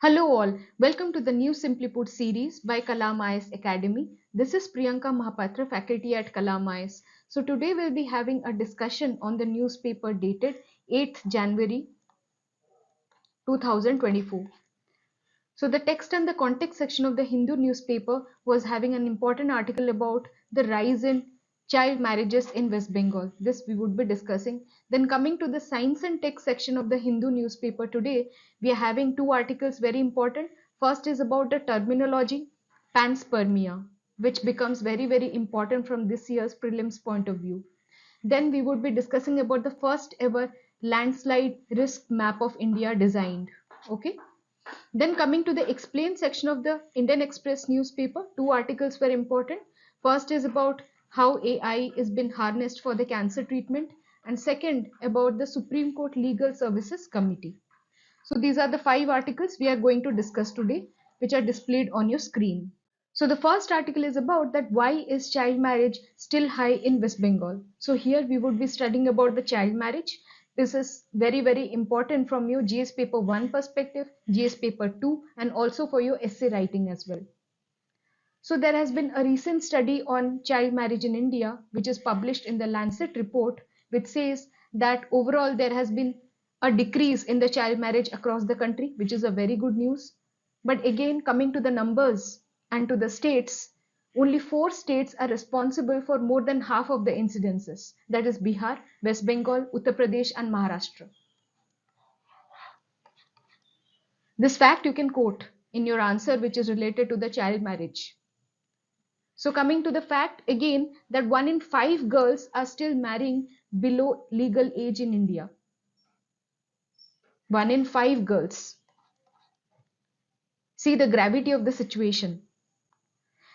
Hello all, welcome to the new Simply Put series by Kalam IAS Academy. This is Priyanka Mahapatra, faculty at Kalam IAS. So today we'll be having a discussion on the newspaper dated 8th January 2024. So the text and the context section of the Hindu newspaper was having an important article about the rise in child marriages in West Bengal. This we would be discussing. Then coming to the science and tech section of the Hindu newspaper today, we are having two articles very important. First is about the terminology Panspermia, which becomes very important from this year's prelims point of view. Then we would be discussing about the first ever landslide risk map of India designed. Okay. Then coming to the explain section of the Indian Express newspaper, two articles were important. First is about how AI is been harnessed for the cancer treatment, and second about the Supreme Court Legal Services Committee. So these are the five articles we are going to discuss today, which are displayed on your screen. So the first article is about that why is child marriage still high in West Bengal. So here we would be studying about the child marriage. This is very important from your GS paper 1 perspective, GS paper 2, and also for your essay writing as well. So there has been a recent study on child marriage in India, which is published in the Lancet report, which says that overall there has been a decrease in the child marriage across the country, which is a very good news. But again, coming to the numbers and to the states, only 4 states are responsible for more than half of the incidences. That is Bihar, West Bengal, Uttar Pradesh, and Maharashtra. This fact you can quote in your answer, which is related to the child marriage. So coming to the fact again that 1 in 5 girls are still marrying below legal age in India. 1 in 5 girls. See the gravity of the situation.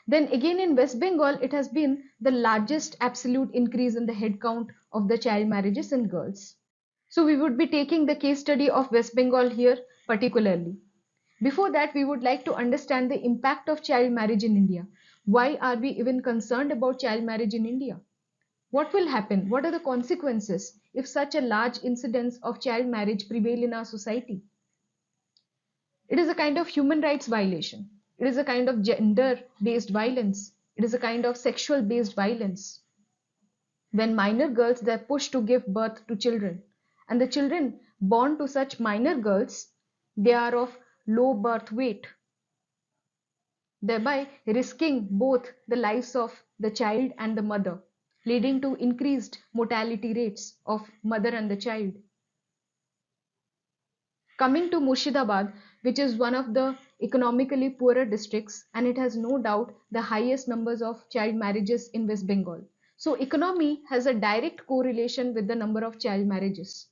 Then again in West Bengal, it has been the largest absolute increase in the head count of the child marriages in girls. So we would be taking the case study of West Bengal here particularly. Before that, we would like to understand the impact of child marriage in India. Why are we even concerned about child marriage in India? What will happen? What are the consequences if such a large incidence of child marriage prevail in our society? It is a kind of human rights violation. It is a kind of gender-based violence. It is a kind of sexual-based violence. When minor girls, they are pushed to give birth to children, and the children born to such minor girls, they are of low birth weight, thereby risking both the lives of the child and the mother, leading to increased mortality rates of mother and the child. Coming to Murshidabad, which is one of the economically poorer districts, and it has no doubt the highest numbers of child marriages in West Bengal. So economy has a direct correlation with the number of child marriages.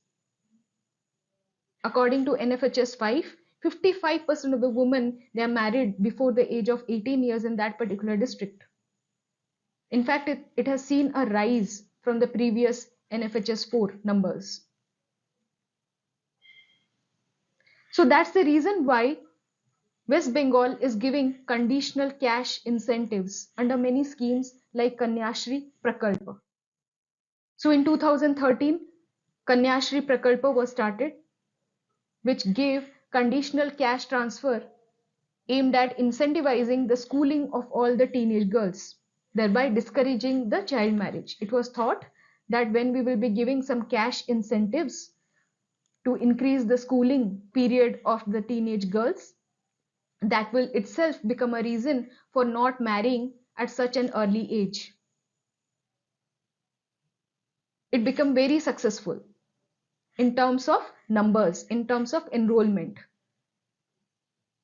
According to NFHS 5, 55% of the women, they are married before the age of 18 years in that particular district. In fact, it has seen a rise from the previous NFHS 4 numbers. So that's the reason why West Bengal is giving conditional cash incentives under many schemes like Kanyashri Prakalpa. So in 2013, Kanyashri Prakalpa was started, which gave conditional cash transfer aimed at incentivizing the schooling of all the teenage girls, thereby discouraging the child marriage. It was thought that when we will be giving some cash incentives to increase the schooling period of the teenage girls, that will itself become a reason for not marrying at such an early age. It became very successful in terms of numbers, in terms of enrollment.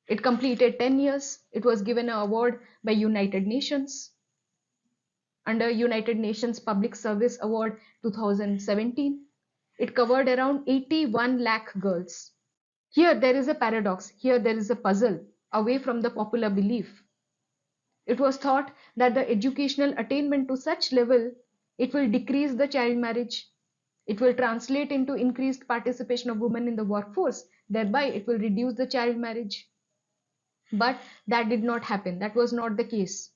It completed 10 years. It was given an award by United Nations under United Nations Public Service Award 2017. It covered around 81 lakh girls. Here there is a paradox. Here there is a puzzle away from the popular belief. It was thought that the educational attainment to such level, it will decrease the child marriage. It will translate into increased participation of women in the workforce. Thereby, it will reduce the child marriage. But that did not happen. That was not the case.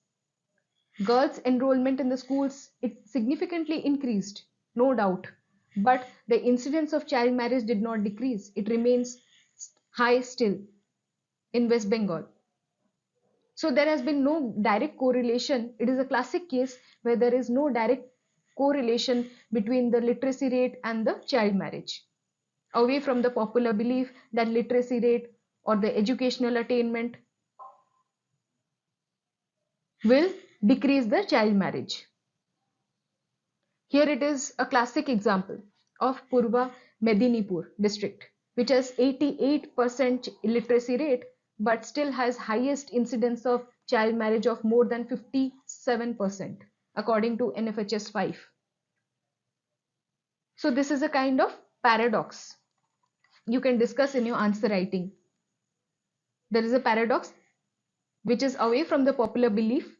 Girls' enrollment in the schools, it significantly increased, no doubt. But the incidence of child marriage did not decrease. It remains high still. in West Bengal. So there has been no direct correlation. It is a classic case where there is no direct correlation between the literacy rate and the child marriage. Away from the popular belief that literacy rate or the educational attainment will decrease the child marriage. Here it is a classic example of Purva Medinipur district, which has 88% literacy rate but still has highest incidence of child marriage of more than 57% according to NFHS 5. So this is a kind of paradox you can discuss in your answer writing. There is a paradox which is away from the popular belief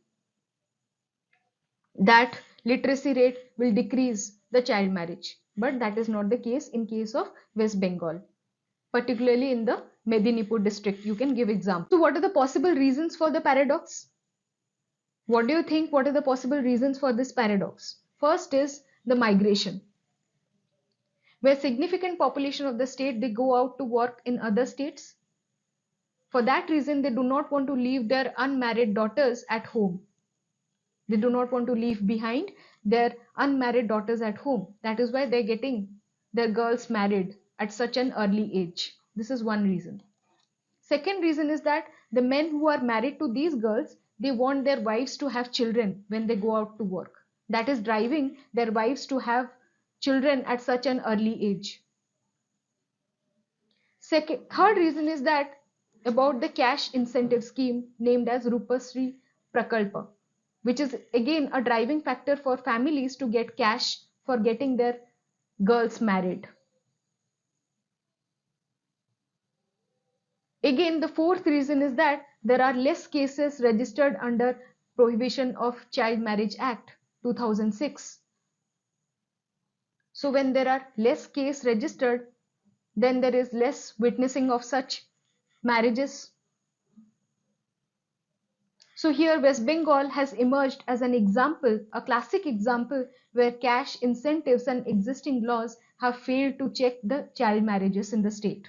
that literacy rate will decrease the child marriage, but that is not the case in case of West Bengal, particularly in the Medinipur district. You can give examples. So what are the possible reasons for the paradox? What do you think? What are the possible reasons for this paradox? First is the migration, where significant population of the state, they go out to work in other states. For that reason, they do not want to leave their unmarried daughters at home. They do not want to leave behind their unmarried daughters at home. That is why they're getting their girls married at such an early age. This is one reason. Second reason is that the men who are married to these girls, they want their wives to have children when they go out to work. That is driving their wives to have children at such an early age. Third reason is that about the cash incentive scheme named as Rupasri Prakalpa, which is again a driving factor for families to get cash for getting their girls married. Again, the fourth reason is that there are less cases registered under Prohibition of Child Marriage Act 2006. So when there are less cases registered, then there is less witnessing of such marriages. So here West Bengal has emerged as an example, a classic example where cash incentives and existing laws have failed to check the child marriages in the state.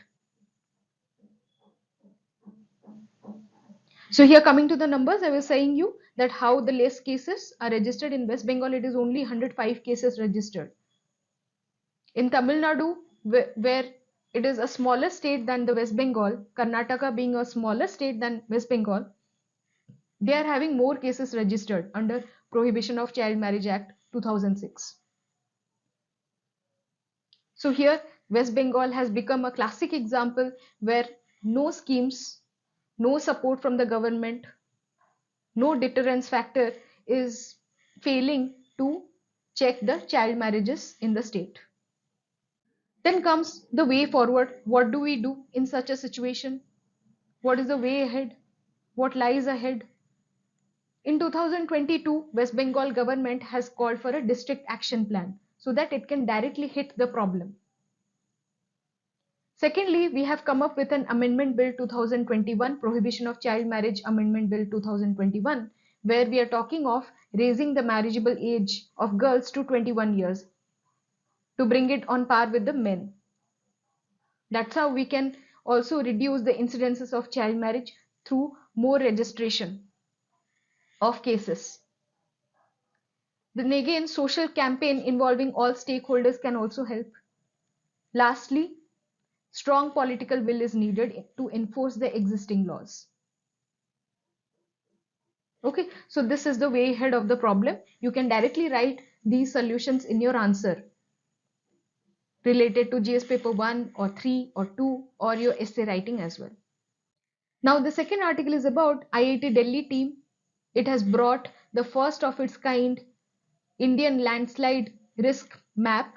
So here coming to the numbers, I was saying you that how the less cases are registered in West Bengal, it is only 105 cases registered. In Tamil Nadu, where it is a smaller state than the West Bengal, Karnataka being a smaller state than West Bengal, they are having more cases registered under Prohibition of Child Marriage Act 2006. So here West Bengal has become a classic example where no schemes, no support from the government, no deterrence factor is failing to check the child marriages in the state. Then comes the way forward. What do we do in such a situation? What is the way ahead? What lies ahead? In 2022, West Bengal government has called for a district action plan so that it can directly hit the problem. Secondly, we have come up with an Amendment Bill 2021, Prohibition of Child Marriage Amendment Bill 2021, where we are talking of raising the marriageable age of girls to 21 years to bring it on par with the men. That's how we can also reduce the incidences of child marriage through more registration of cases. Then again, social campaign involving all stakeholders can also help. Lastly, strong political will is needed to enforce the existing laws. Okay, so this is the way ahead of the problem. You can directly write these solutions in your answer related to GS paper 1 or 3 or 2 or your essay writing as well. Now the second article is about IIT Delhi team. It has brought the first of its kind Indian landslide risk map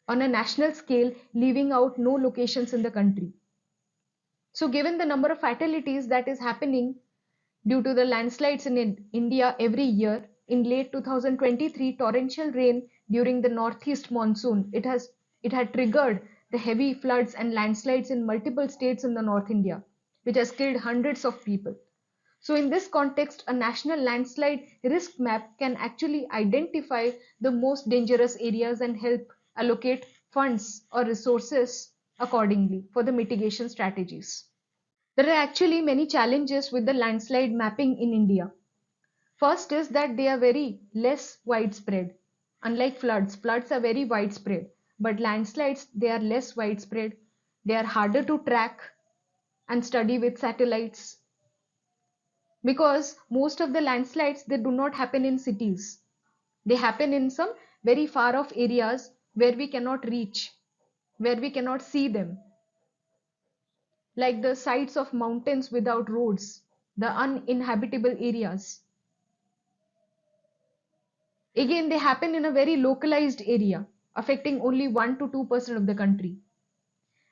on a national scale, leaving out no locations in the country. So given the number of fatalities that is happening due to the landslides in India every year, in late 2023 torrential rain during the northeast monsoon, it had triggered the heavy floods and landslides in multiple states in the North India, which has killed hundreds of people. So in this context, a national landslide risk map can actually identify the most dangerous areas and help allocate funds or resources accordingly for the mitigation strategies. There are actually many challenges with the landslide mapping in India. First is that they are very less widespread. Unlike floods, floods are very widespread, but landslides, they are less widespread. They are harder to track and study with satellites because most of the landslides, they do not happen in cities. They happen in some very far off areas where we cannot reach, where we cannot see them, like the sides of mountains without roads, the uninhabitable areas. Again, they happen in a very localized area, affecting only 1 to 2% of the country.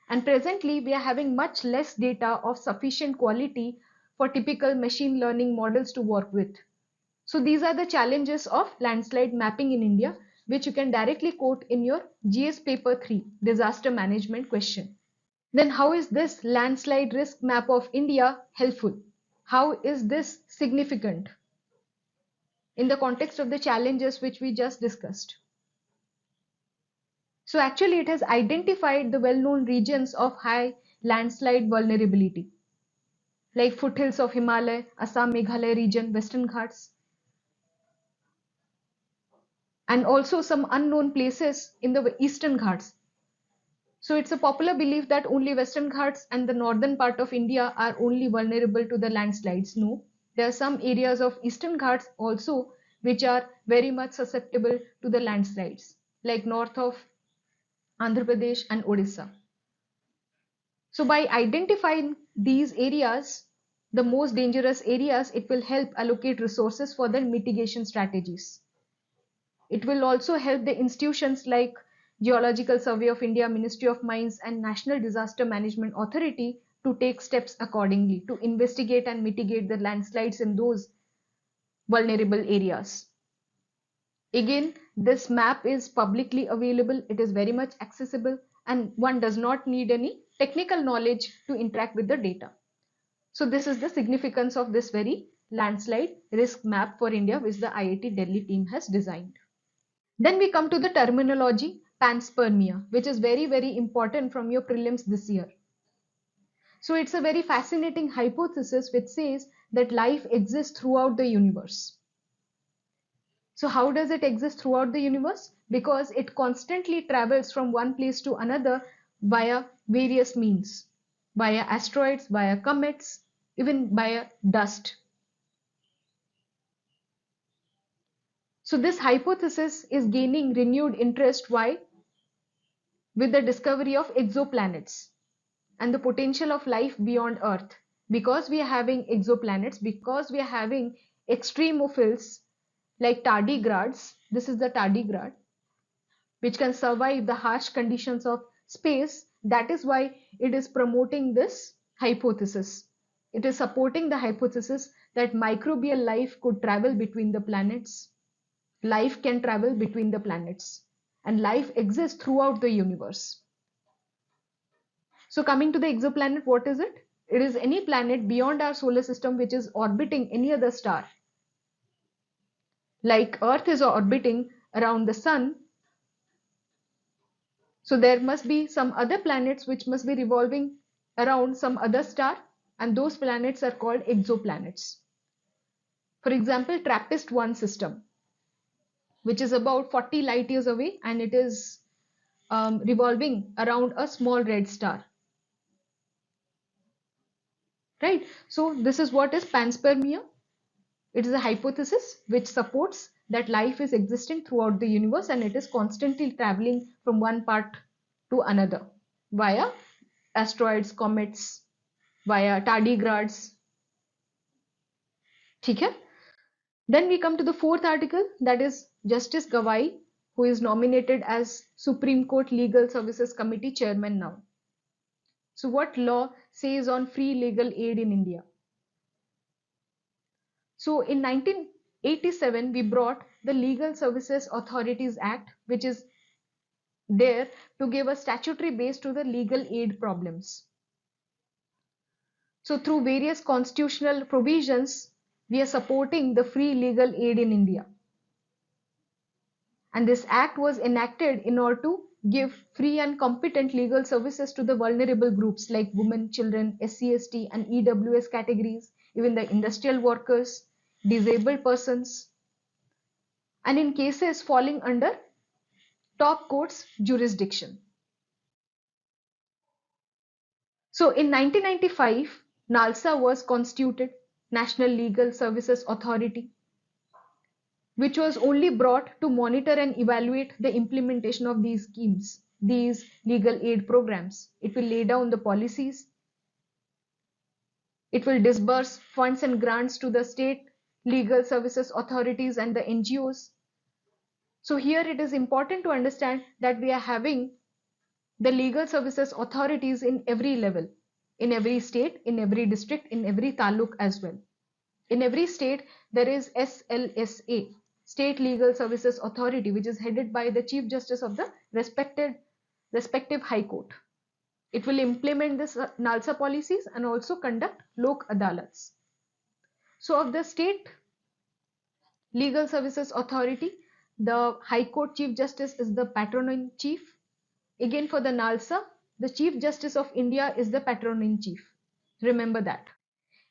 And presently, we are having much less data of sufficient quality for typical machine learning models to work with. So these are the challenges of landslide mapping in India, which you can directly quote in your GS paper 3 disaster management question. Then how is this landslide risk map of India helpful? How is this significant in the context of the challenges which we just discussed? So actually it has identified the well-known regions of high landslide vulnerability, like foothills of Himalaya, Assam, Meghalaya region, Western Ghats, and also some unknown places in the Eastern Ghats. So it's a popular belief that only Western Ghats and the northern part of India are only vulnerable to the landslides. No, there are some areas of Eastern Ghats also which are very much susceptible to the landslides, like north of Andhra Pradesh and Odisha. So by identifying these areas, the most dangerous areas, it will help allocate resources for the mitigation strategies. It will also help the institutions like Geological Survey of India, Ministry of Mines and National Disaster Management Authority to take steps accordingly to investigate and mitigate the landslides in those vulnerable areas. Again, this map is publicly available, it is very much accessible, and one does not need any technical knowledge to interact with the data. So this is the significance of this very landslide risk map for India which the IIT Delhi team has designed. Then we come to the terminology Panspermia, which is very, very important from your prelims this year. So it's a very fascinating hypothesis which says that life exists throughout the universe. So how does it exist throughout the universe? Because it constantly travels from one place to another via various means, via asteroids, via comets, even via dust. So this hypothesis is gaining renewed interest. Why? With the discovery of exoplanets and the potential of life beyond Earth. Because we are having exoplanets, because we are having extremophiles like tardigrades, this is the tardigrade, which can survive the harsh conditions of space. That is why it is promoting this hypothesis. It is supporting the hypothesis that microbial life could travel between the planets. Life can travel between the planets, and life exists throughout the universe. So coming to the exoplanet, what is it? It is any planet beyond our solar system which is orbiting any other star. Like Earth is orbiting around the sun, so there must be some other planets which must be revolving around some other star, and those planets are called exoplanets. For example, TRAPPIST-1 system, which is about 40 light years away, and it is revolving around a small red star. Right? So this is what is panspermia. It is a hypothesis which supports that life is existent throughout the universe and it is constantly traveling from one part to another via asteroids, comets, via tardigrades. ठीक है? Then we come to the fourth article, that is Justice Gawai, who is nominated as Supreme Court Legal Services Committee chairman now. So what law says on free legal aid in India? So in 1987, we brought the Legal Services Authorities Act, which is there to give a statutory base to the legal aid problems. So through various constitutional provisions, we are supporting the free legal aid in India. And this act was enacted in order to give free and competent legal services to the vulnerable groups like women, children, SC/ST and EWS categories, even the industrial workers, disabled persons, and in cases falling under top court's jurisdiction. So in 1995, NALSA was constituted, National Legal Services Authority, which was only brought to monitor and evaluate the implementation of these schemes, these legal aid programs. It will lay down the policies. It will disburse funds and grants to the state legal services authorities and the NGOs. So here it is important to understand that we are having the legal services authorities in every level, in every state, in every district, in every taluk as well. In every state, there is SLSA, State Legal Services Authority, which is headed by the Chief Justice of the respective High Court. It will implement this NALSA policies and also conduct Lok Adalats. So of the State Legal Services Authority, the High Court Chief Justice is the Patron-in-Chief. Again for the NALSA, the Chief Justice of India is the Patron-in-Chief. Remember that.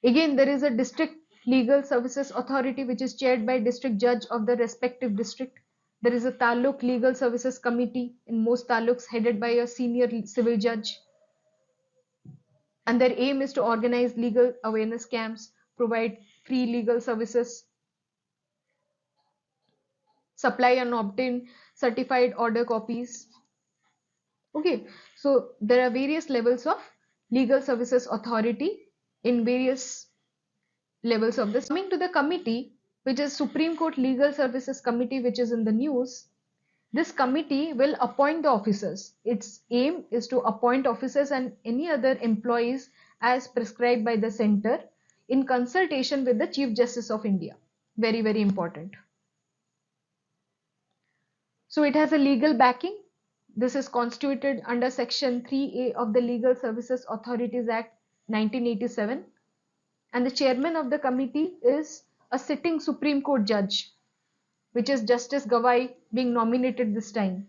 Again, there is a District Legal Services Authority which is chaired by District Judge of the respective district. There is a Taluk Legal Services Committee in most taluks headed by a senior civil judge. And their aim is to organize legal awareness camps, provide free legal services, supply and obtain certified order copies. Okay, so there are various levels of legal services authority in various levels of this. Coming to the committee, which is Supreme Court Legal Services Committee, which is in the news, this committee will appoint the officers. Its aim is to appoint officers and any other employees as prescribed by the center in consultation with the Chief Justice of India. Very, very important. So it has a legal backing. This is constituted under Section 3A of the Legal Services Authorities Act 1987. And the chairman of the committee is a sitting Supreme Court judge, which is Justice Gawai being nominated this time.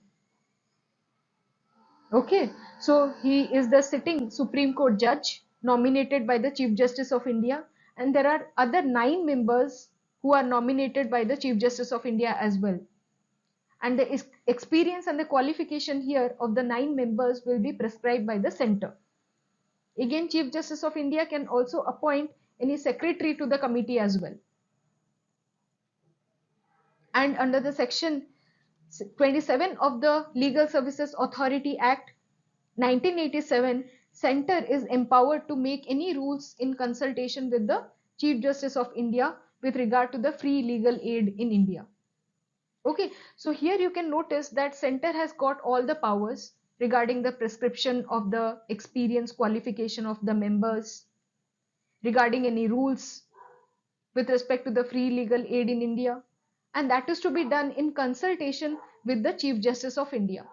Okay, so he is the sitting Supreme Court judge nominated by the Chief Justice of India, and there are other 9 members who are nominated by the Chief Justice of India as well. And the experience and the qualification here of the 9 members will be prescribed by the center. Again, Chief Justice of India can also appoint any secretary to the committee as well. And under the Section 27 of the Legal Services Authority Act 1987, Center is empowered to make any rules in consultation with the Chief Justice of India with regard to the free legal aid in India. Okay, so here you can notice that Center has got all the powers regarding the prescription of the experience qualification of the members, regarding any rules with respect to the free legal aid in India, and that is to be done in consultation with the Chief Justice of India.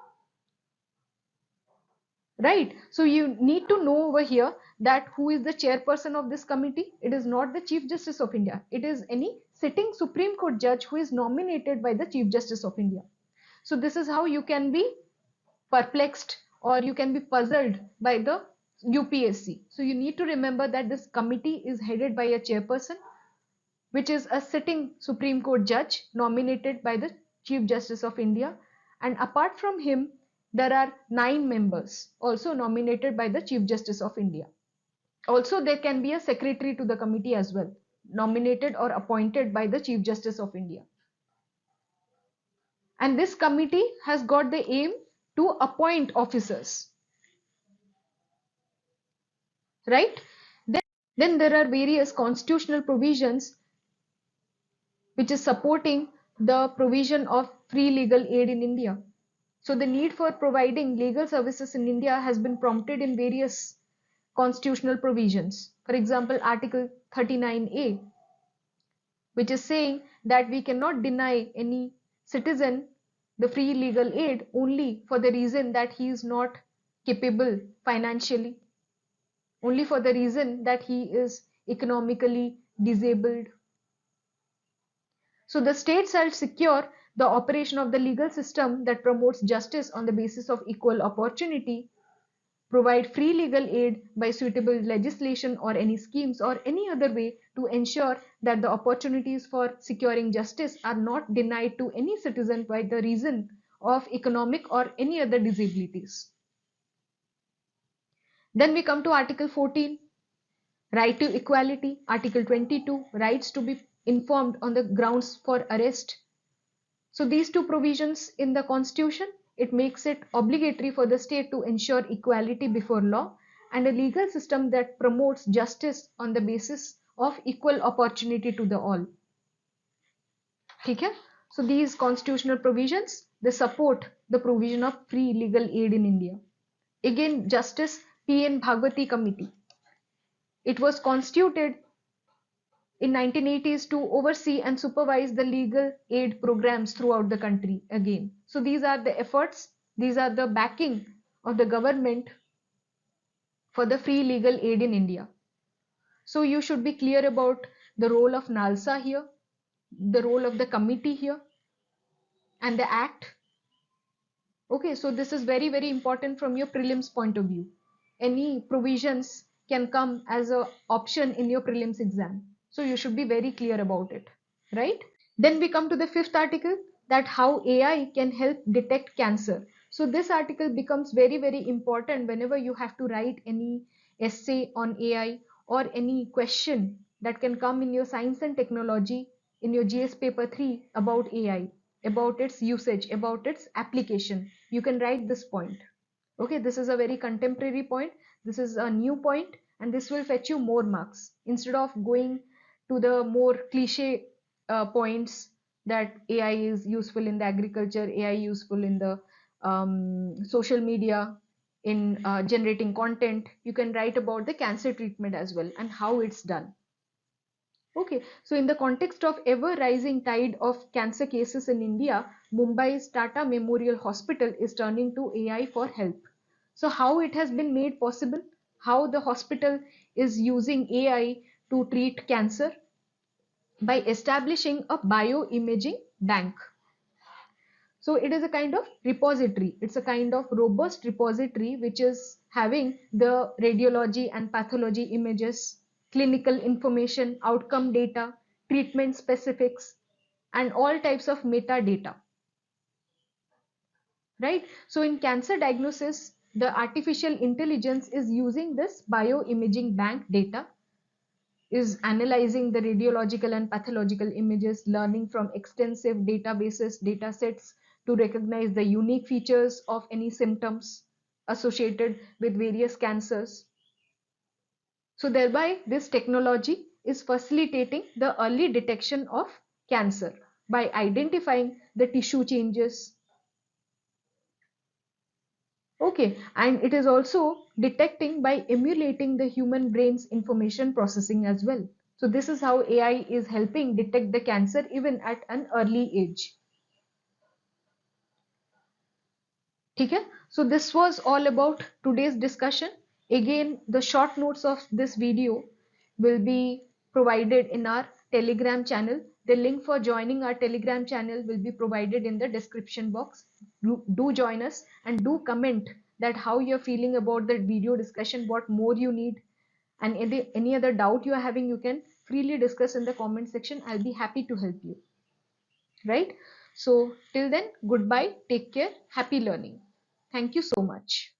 Right, so you need to know over here that who is the chairperson of this committee. It is not the Chief Justice of India. It is any sitting Supreme Court judge who is nominated by the Chief Justice of India. So this is how you can be perplexed or you can be puzzled by the UPSC. So you need to remember that this committee is headed by a chairperson, which is a sitting Supreme Court judge nominated by the Chief Justice of India, and apart from him there are 9 members also nominated by the Chief Justice of India. Also there can be a secretary to the committee as well, nominated or appointed by the Chief Justice of India. And this committee has got the aim to appoint officers, right? Then there are various constitutional provisions which is supporting the provision of free legal aid in India. So the need for providing legal services in India has been prompted in various constitutional provisions. For example, Article 39A, which is saying that we cannot deny any citizen the free legal aid only for the reason that he is not capable financially, only for the reason that he is economically disabled. So the state shall secure the operation of the legal system that promotes justice on the basis of equal opportunity, provide free legal aid by suitable legislation or any schemes or any other way to ensure that the opportunities for securing justice are not denied to any citizen by the reason of economic or any other disabilities. Then we come to Article 14, right to equality. Article 22, rights to be informed on the grounds for arrest. So these two provisions in the Constitution, it makes it obligatory for the state to ensure equality before law and a legal system that promotes justice on the basis of equal opportunity to the all. Okay? So these constitutional provisions, they support the provision of free legal aid in India. Again, Justice P.N. Bhagwati Committee. It was constituted in 1980s to oversee and supervise the legal aid programs throughout the country again. So these are the efforts, these are the backing of the government for the free legal aid in India. So you should be clear about the role of NALSA here, the role of the committee here, and the act. Okay, so this is very, very important from your prelims point of view. Any provisions can come as an option in your prelims exam. So you should be very clear about it, right? Then we come to the fifth article, that how AI can help detect cancer. So this article becomes very, very important whenever you have to write any essay on AI or any question that can come in your science and technology in your GS paper 3 about AI, about its usage, about its application. You can write this point. Okay, this is a very contemporary point. This is a new point and this will fetch you more marks instead of going to the more cliche points that AI is useful in the agriculture, AI useful in the social media, in generating content. You can write about the cancer treatment as well and how it's done. Okay, so in the context of ever rising tide of cancer cases in India, Mumbai's Tata Memorial Hospital is turning to AI for help. So how it has been made possible? How the hospital is using AI to treat cancer? By establishing a bioimaging bank. So it is a kind of repository. It's a kind of robust repository which is having the radiology and pathology images, clinical information, outcome data, treatment specifics, and all types of metadata. Right? So in cancer diagnosis, the artificial intelligence is using this bioimaging bank data, is analyzing the radiological and pathological images, learning from extensive databases, datasets to recognize the unique features of any symptoms associated with various cancers. So thereby this technology is facilitating the early detection of cancer by identifying the tissue changes. Okay, and it is also detecting by emulating the human brain's information processing as well. So this is how AI is helping detect the cancer even at an early age. Okay, so this was all about today's discussion. Again, the short notes of this video will be provided in our Telegram channel. The link for joining our Telegram channel will be provided in the description box. Do join us and do comment that how you're feeling about the video discussion, what more you need, and any other doubt you are having, you can freely discuss in the comment section. I'll be happy to help you. Right? So till then, goodbye, take care, happy learning. Thank you so much.